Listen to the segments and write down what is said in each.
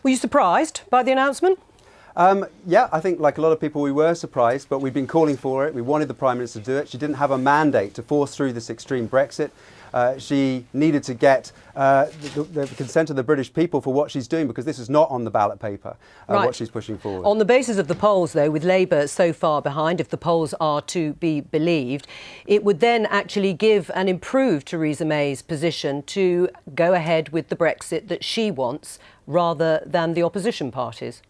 Were you surprised by the announcement? Yeah, I think like a lot of people we were surprised, but we've been calling for it. We wanted the Prime Minister to do it. She didn't have a mandate to force through this extreme Brexit. She needed to get the consent of the British people for what she's doing, because this is not on the ballot paper, what she's pushing forward. On the basis of the polls, though, with Labour so far behind, if the polls are to be believed, it would then actually give and improve Theresa May's position to go ahead with the Brexit that she wants rather than the opposition parties.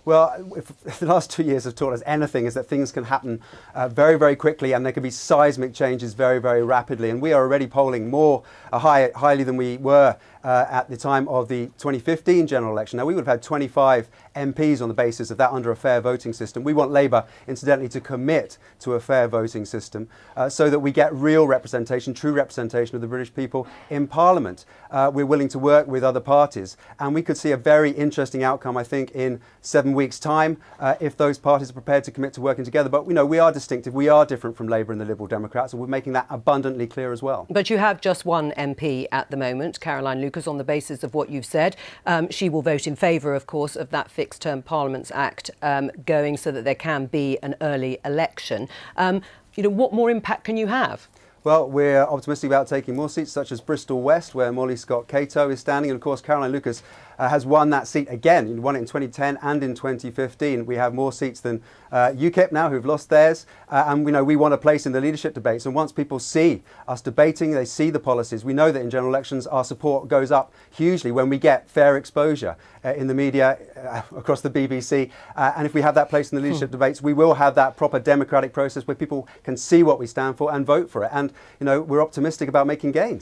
Well, if the last 2 years have taught us anything, is that things can happen very, very quickly, and there can be seismic changes very, very rapidly. And we are already polling more highly than we were at the time of the 2015 general election. Now, we would have had 25 MPs on the basis of that under a fair voting system. We want Labour, incidentally, to commit to a fair voting system so that we get real representation, true representation of the British people in Parliament. We're willing to work with other parties, and we could see a very interesting outcome, I think, in 7 weeks' time if those parties are prepared to commit to working together. But we are distinctive, we are different from Labour and the Liberal Democrats, and we're making that abundantly clear as well. But you have just one MP at the moment, Caroline Lucas, on the basis of what you've said. She will vote in favour, of course, of that Fixed Term Parliaments Act going so that there can be an early election. What more impact can you have? Well, we're optimistic about taking more seats, such as Bristol West, where Molly Scott-Cato is standing. And of course, Caroline Lucas has won that seat again. He won it in 2010 and in 2015. We have more seats than UKIP now, who've lost theirs. And we want a place in the leadership debates. And once people see us debating, they see the policies. We know that in general elections, our support goes up hugely when we get fair exposure in the media, across the BBC. And if we have that place in the leadership debates, we will have that proper democratic process where people can see what we stand for and vote for it. And we're optimistic about making gains.